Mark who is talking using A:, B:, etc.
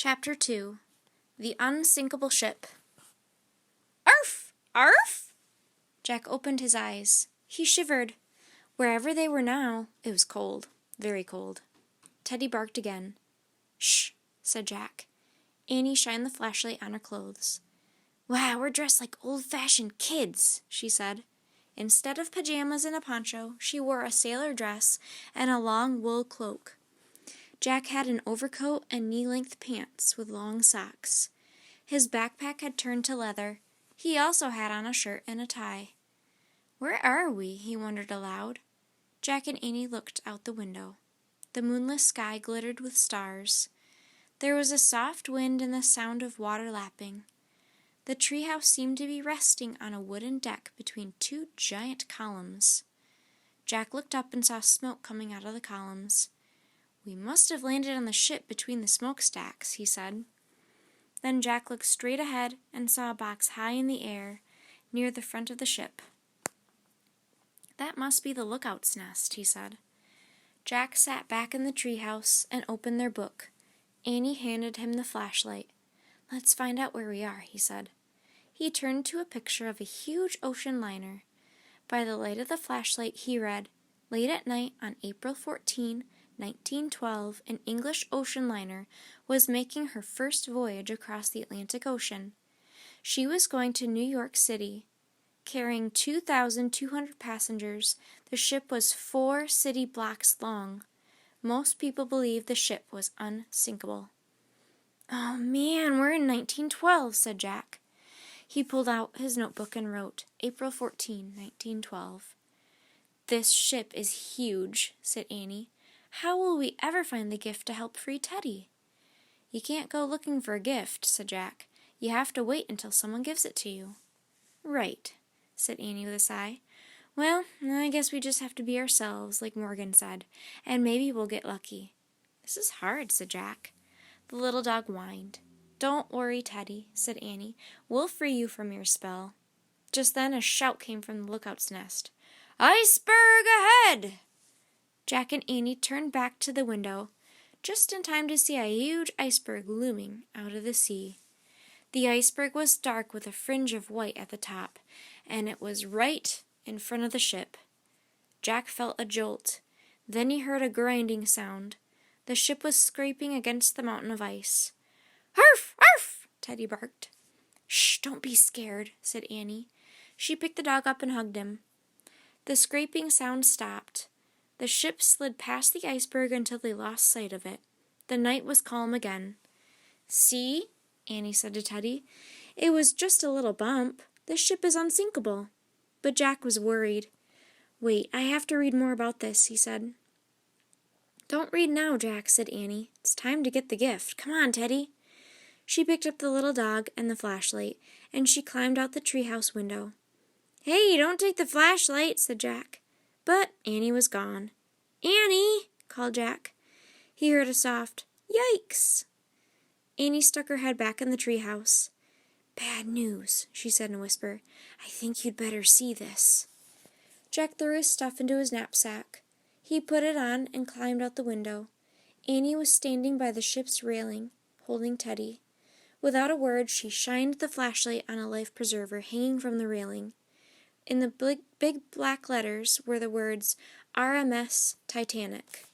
A: Chapter 2 The Unsinkable Ship. Arf! Arf! Jack opened his eyes. He shivered. Wherever they were now, it was cold, very cold. Teddy barked again. Shh, said Jack. Annie shined the flashlight on her clothes. Wow, we're dressed like old-fashioned kids, she said. Instead of pajamas and a poncho, she wore a sailor dress and a long wool cloak. Jack had an overcoat and knee-length pants with long socks. His backpack had turned to leather. He also had on a shirt and a tie. Where are we? He wondered aloud. Jack and Annie looked out the window. The moonless sky glittered with stars. There was a soft wind and the sound of water lapping. The treehouse seemed to be resting on a wooden deck between two giant columns. Jack looked up and saw smoke coming out of the columns. We must have landed on the ship between the smokestacks, he said. Then Jack looked straight ahead and saw a box high in the air near the front of the ship. That must be the lookout's nest, he said. Jack sat back in the treehouse and opened their book. Annie handed him the flashlight. Let's find out where we are, he said. He turned to a picture of a huge ocean liner. By the light of the flashlight, he read, Late at night on April 14, 1912, an English ocean liner was making her first voyage across the Atlantic Ocean. She was going to New York City. Carrying 2,200 passengers, the ship was 4 city blocks long. Most people believed the ship was unsinkable. Oh, man, we're in 1912, said Jack. He pulled out his notebook and wrote, April 14, 1912. This ship is huge, said Annie. How will we ever find the gift to help free Teddy? You can't go looking for a gift, said Jack. You have to wait until someone gives it to you. Right, said Annie with a sigh. Well, I guess we just have to be ourselves, like Morgan said, and maybe we'll get lucky. This is hard, said Jack. The little dog whined. Don't worry, Teddy, said Annie. We'll free you from your spell. Just then a shout came from the lookout's nest. Iceberg ahead! Jack and Annie turned back to the window, just in time to see a huge iceberg looming out of the sea. The iceberg was dark with a fringe of white at the top, and it was right in front of the ship. Jack felt a jolt. Then he heard a grinding sound. The ship was scraping against the mountain of ice. Arf! Arf! Teddy barked. Shh, don't be scared, said Annie. She picked the dog up and hugged him. The scraping sound stopped. The ship slid past the iceberg until they lost sight of it. The night was calm again. See, Annie said to Teddy, it was just a little bump. The ship is unsinkable. But Jack was worried. Wait, I have to read more about this, he said. Don't read now, Jack, said Annie. It's time to get the gift. Come on, Teddy. She picked up the little dog and the flashlight, and she climbed out the treehouse window. Hey, don't take the flashlight, said Jack. But Annie was gone. Annie, called Jack. He heard a soft, yikes. Annie stuck her head back in the treehouse. Bad news, she said in a whisper. I think you'd better see this. Jack threw his stuff into his knapsack. He put it on and climbed out the window. Annie was standing by the ship's railing, holding Teddy. Without a word, she shined the flashlight on a life preserver hanging from the railing. In the big black letters were the words, RMS Titanic.